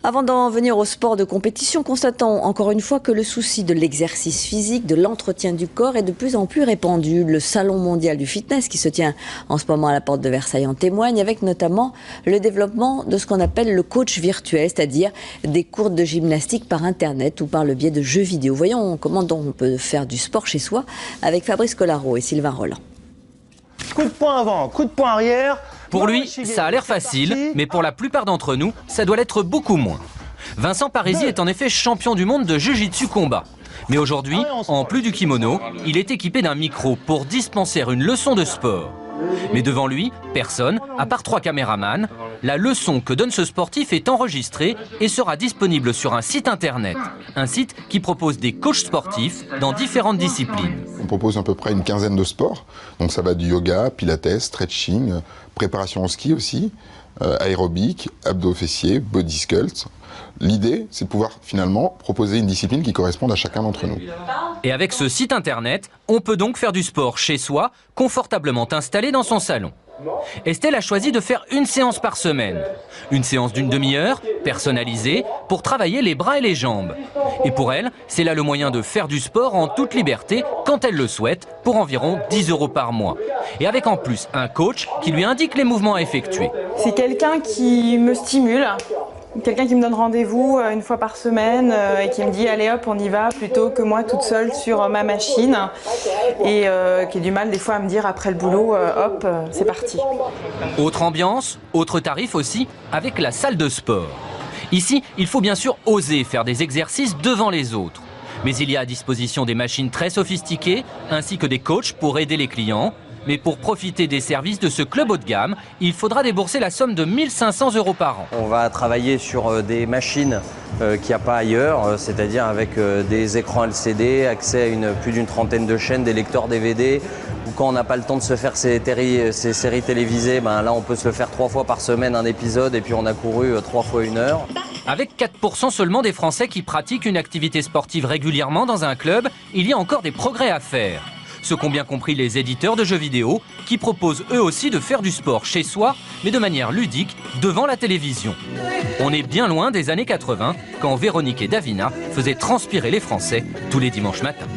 Avant d'en venir au sport de compétition, constatons encore une fois que le souci de l'exercice physique, de l'entretien du corps est de plus en plus répandu. Le Salon mondial du fitness qui se tient en ce moment à la porte de Versailles en témoigne, avec notamment le développement de ce qu'on appelle le coach virtuel, c'est-à-dire des cours de gymnastique par Internet ou par le biais de jeux vidéo. Voyons comment on peut faire du sport chez soi avec Fabrice Collaro et Sylvain Roland. Coup de poing avant, coup de poing arrière. Pour lui, ça a l'air facile, mais pour la plupart d'entre nous, ça doit l'être beaucoup moins. Vincent Parisi est en effet champion du monde de Jiu-Jitsu combat. Mais aujourd'hui, en plus du kimono, il est équipé d'un micro pour dispenser une leçon de sport. Mais devant lui, personne, à part 3 caméramans. La leçon que donne ce sportif est enregistrée et sera disponible sur un site internet. Un site qui propose des coachs sportifs dans différentes disciplines. On propose à peu près une quinzaine de sports. Donc ça va du yoga, pilates, stretching, préparation au ski aussi, aérobic, abdos fessiers, body sculpt. L'idée, c'est de pouvoir finalement proposer une discipline qui corresponde à chacun d'entre nous. Et avec ce site internet, on peut donc faire du sport chez soi, confortablement installé dans son salon. Estelle a choisi de faire une séance par semaine. Une séance d'une demi-heure, personnalisée, pour travailler les bras et les jambes. Et pour elle, c'est là le moyen de faire du sport en toute liberté, quand elle le souhaite, pour environ 10 € par mois. Et avec en plus un coach qui lui indique les mouvements à effectuer. C'est quelqu'un qui me stimule. Quelqu'un qui me donne rendez-vous une fois par semaine et qui me dit allez hop on y va plutôt que moi toute seule sur ma machine et qui a du mal des fois à me dire après le boulot hop c'est parti. Autre ambiance, autre tarif aussi avec la salle de sport. Ici il faut bien sûr oser faire des exercices devant les autres. Mais il y a à disposition des machines très sophistiquées ainsi que des coachs pour aider les clients. Mais pour profiter des services de ce club haut de gamme, il faudra débourser la somme de 1 500 € par an. On va travailler sur des machines qu'il n'y a pas ailleurs, c'est-à-dire avec des écrans LCD, accès à plus d'une trentaine de chaînes, des lecteurs DVD. Ou quand on n'a pas le temps de se faire ces séries télévisées, là on peut se le faire 3 fois par semaine un épisode et puis on a couru 3 fois 1 heure. Avec 4% seulement des Français qui pratiquent une activité sportive régulièrement dans un club, il y a encore des progrès à faire. Ce qu'ont bien compris les éditeurs de jeux vidéo, qui proposent eux aussi de faire du sport chez soi, mais de manière ludique, devant la télévision. On est bien loin des années 80, quand Véronique et Davina faisaient transpirer les Français tous les dimanches matins.